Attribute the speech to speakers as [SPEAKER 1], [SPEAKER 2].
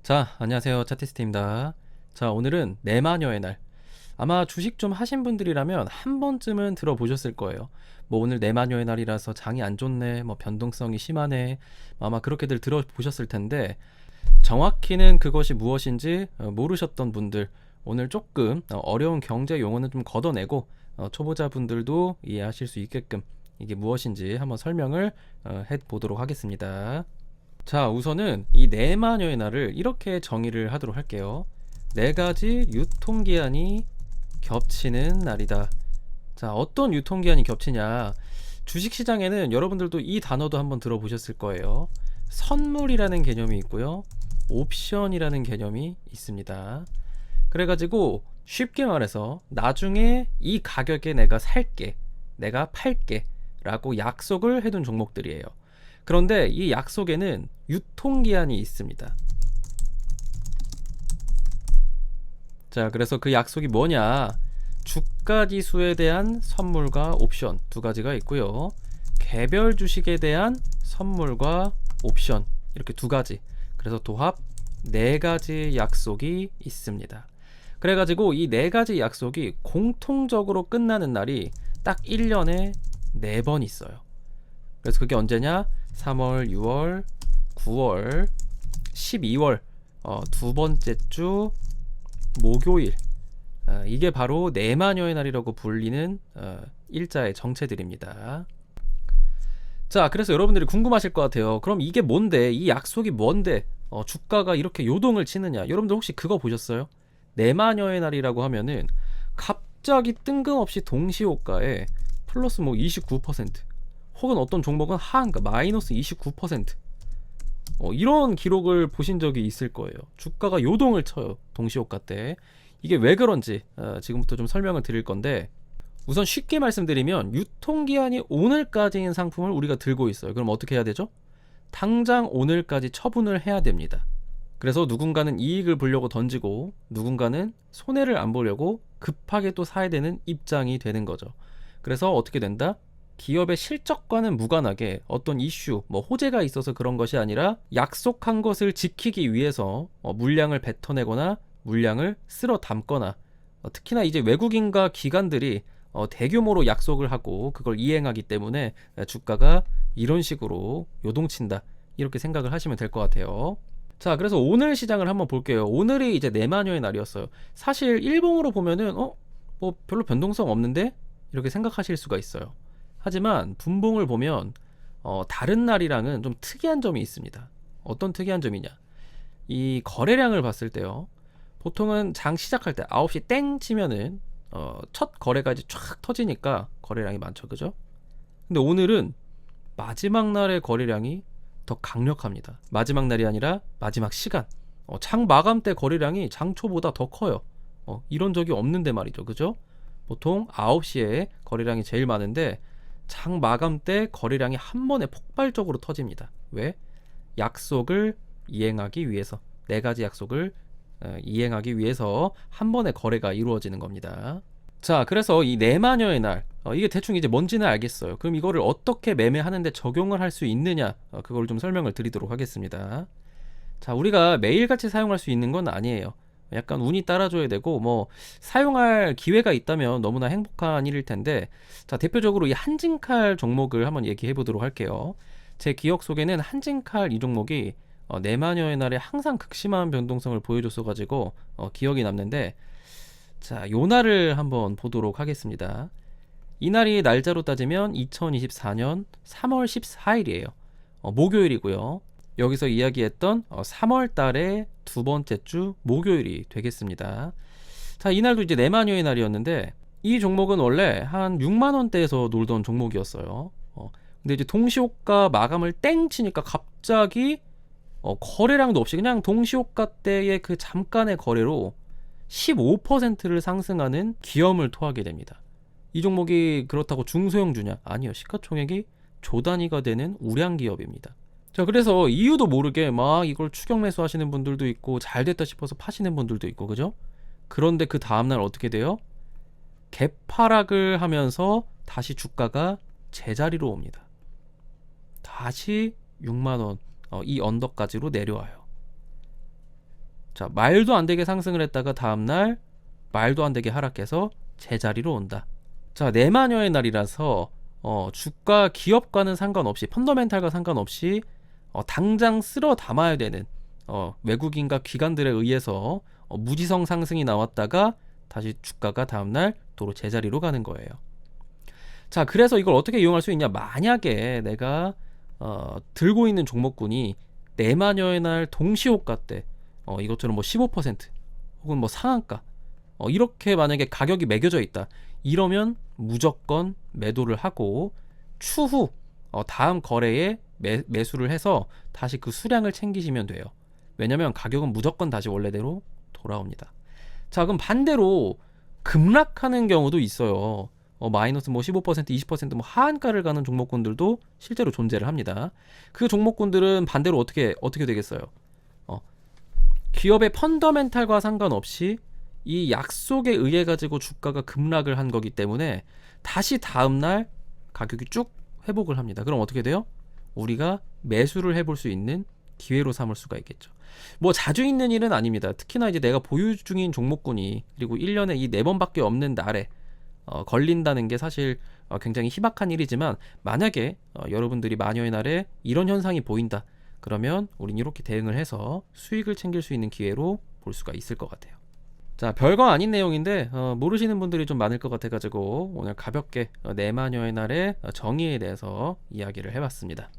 [SPEAKER 1] 자, 안녕하세요. 차티스트입니다. 자, 오늘은 내마녀의 날. 아마 주식 좀 하신 분들이라면 한 번쯤은 들어보셨을 거예요. 뭐 오늘 내마녀의 날이라서 장이 안 좋네, 뭐 변동성이 심하네, 아마 그렇게들 들어보셨을 텐데 정확히는 그것이 무엇인지 모르셨던 분들, 오늘 조금 어려운 경제 용어는 좀 걷어내고 초보자분들도 이해하실 수 있게끔 이게 무엇인지 한번 설명을 해보도록 하겠습니다. 자, 우선은 이 네 마녀의 날을 이렇게 정의를 하도록 할게요. 네 가지 유통기한이 겹치는 날이다. 자, 어떤 유통기한이 겹치냐? 주식시장에는 여러분들도 이 단어도 한번 들어보셨을 거예요. 선물이라는 개념이 있고요. 옵션이라는 개념이 있습니다. 그래가지고 쉽게 말해서 나중에 이 가격에 내가 살게, 내가 팔게 라고 약속을 해둔 종목들이에요. 그런데 이 약속에는 유통기한이 있습니다. 자, 그래서 그 약속이 뭐냐? 주가 지수에 대한 선물과 옵션 두 가지가 있고요. 개별 주식에 대한 선물과 옵션 이렇게 두 가지. 그래서 도합 네 가지 약속이 있습니다. 그래가지고 이 네 가지 약속이 공통적으로 끝나는 날이 딱 1년에 4번 있어요. 그래서 그게 언제냐? 3월, 6월, 9월, 12월 두 번째 주 목요일. 이게 바로 내마녀의 날이라고 불리는 일자의 정체들입니다. 자, 그래서 여러분들이 궁금하실 것 같아요. 그럼 이게 뭔데? 이 약속이 뭔데? 주가가 이렇게 요동을 치느냐? 여러분들 혹시 그거 보셨어요? 내마녀의 날이라고 하면은 갑자기 뜬금없이 동시호가에 플러스 뭐 29%, 혹은 어떤 종목은 하한가 마이너스 29%, 이런 기록을 보신 적이 있을 거예요. 주가가 요동을 쳐요. 동시호가 때. 이게 왜 그런지 지금부터 좀 설명을 드릴 건데, 우선 쉽게 말씀드리면 유통기한이 오늘까지인 상품을 우리가 들고 있어요. 그럼 어떻게 해야 되죠? 당장 오늘까지 처분을 해야 됩니다. 그래서 누군가는 이익을 보려고 던지고 누군가는 손해를 안 보려고 급하게 또 사야 되는 입장이 되는 거죠. 그래서 어떻게 된다? 기업의 실적과는 무관하게 어떤 이슈, 뭐 호재가 있어서 그런 것이 아니라 약속한 것을 지키기 위해서 물량을 뱉어내거나 물량을 쓸어 담거나, 특히나 이제 외국인과 기관들이 대규모로 약속을 하고 그걸 이행하기 때문에 주가가 이런 식으로 요동친다, 이렇게 생각을 하시면 될 것 같아요. 자, 그래서 오늘 시장을 한번 볼게요. 오늘이 이제 내마녀의 날이었어요. 사실 일봉으로 보면은 뭐 별로 변동성 없는데 이렇게 생각하실 수가 있어요. 하지만 분봉을 보면 다른 날이랑은 좀 특이한 점이 있습니다. 어떤 특이한 점이냐? 이 거래량을 봤을 때요. 보통은 장 시작할 때 9시 땡 치면은 첫 거래가 이제 쫙 터지니까 거래량이 많죠. 그죠? 근데 오늘은 마지막 날의 거래량이 더 강력합니다. 마지막 날이 아니라 마지막 시간. 장 마감 때 거래량이 장 초보다 더 커요. 이런 적이 없는데 말이죠. 그죠? 보통 9시에 거래량이 제일 많은데 장 마감 때 거래량이 한 번에 폭발적으로 터집니다. 왜? 약속을 이행하기 위해서, 네 가지 약속을 이행하기 위해서 한 번에 거래가 이루어지는 겁니다. 자, 그래서 이 내마녀의 날, 이게 대충 이제 뭔지는 알겠어요. 그럼 이거를 어떻게 매매하는데 적용을 할 수 있느냐, 그걸 좀 설명을 드리도록 하겠습니다. 자, 우리가 매일같이 사용할 수 있는 건 아니에요. 약간 운이 따라줘야 되고, 뭐 사용할 기회가 있다면 너무나 행복한 일일 텐데, 자, 대표적으로 이 한진칼 종목을 한번 얘기해 보도록 할게요. 제 기억 속에는 한진칼 이 종목이 내마녀의 날에 항상 극심한 변동성을 보여줬어 가지고 기억이 남는데, 자, 요 날을 한번 보도록 하겠습니다. 이 날이 날짜로 따지면 2024년 3월 14일이에요. 목요일이고요. 여기서 이야기했던 3월 달의 두 번째 주 목요일이 되겠습니다. 자, 이날도 이제 내마녀의 날이었는데 이 종목은 원래 한 6만 원대에서 놀던 종목이었어요. 근데 이제 동시호가 마감을 땡 치니까 갑자기 거래량도 없이 그냥 동시호가 때의 그 잠깐의 거래로 15%를 상승하는 기염을 토하게 됩니다. 이 종목이 그렇다고 중소형주냐? 아니요. 시가총액이 조 단위가 되는 우량 기업입니다. 자, 그래서 이유도 모르게 막 이걸 추격 매수하시는 분들도 있고 잘 됐다 싶어서 파시는 분들도 있고, 그죠? 그런데 그 다음날 어떻게 돼요? 개파락을 하면서 다시 주가가 제자리로 옵니다. 다시 6만원 이 언덕까지로 내려와요. 자, 말도 안 되게 상승을 했다가 다음날 말도 안 되게 하락해서 제자리로 온다. 자, 내마녀의 날이라서 주가 기업과는 상관없이 펀더멘탈과 상관없이 당장 쓸어 담아야 되는 외국인과 기관들에 의해서 무지성 상승이 나왔다가 다시 주가가 다음날 도로 제자리로 가는 거예요. 자, 그래서 이걸 어떻게 이용할 수 있냐? 만약에 내가 들고 있는 종목군이 내마녀의 날 동시호가 때 이것처럼 뭐 15% 혹은 뭐 상한가 이렇게 만약에 가격이 매겨져 있다, 이러면 무조건 매도를 하고 추후 다음 거래에 매수를 해서 다시 그 수량을 챙기시면 돼요. 왜냐면 가격은 무조건 다시 원래대로 돌아옵니다. 자, 그럼 반대로 급락하는 경우도 있어요. 마이너스 뭐 15%, 20%뭐 하한가를 가는 종목군들도 실제로 존재를 합니다. 그 종목군들은 반대로 어떻게 되겠어요? 기업의 펀더멘탈과 상관없이 이 약속에 의해 가지고 주가가 급락을 한 거기 때문에 다시 다음날 가격이 쭉 회복을 합니다. 그럼 어떻게 돼요? 우리가 매수를 해볼 수 있는 기회로 삼을 수가 있겠죠. 뭐 자주 있는 일은 아닙니다. 특히나 이제 내가 보유 중인 종목군이 그리고 1년에 이 4번밖에 없는 날에 걸린다는 게 사실 굉장히 희박한 일이지만, 만약에 여러분들이 마녀의 날에 이런 현상이 보인다, 그러면 우린 이렇게 대응을 해서 수익을 챙길 수 있는 기회로 볼 수가 있을 것 같아요. 자, 별거 아닌 내용인데 모르시는 분들이 좀 많을 것 같아가지고 오늘 가볍게 내마녀의 날의 정의에 대해서 이야기를 해봤습니다.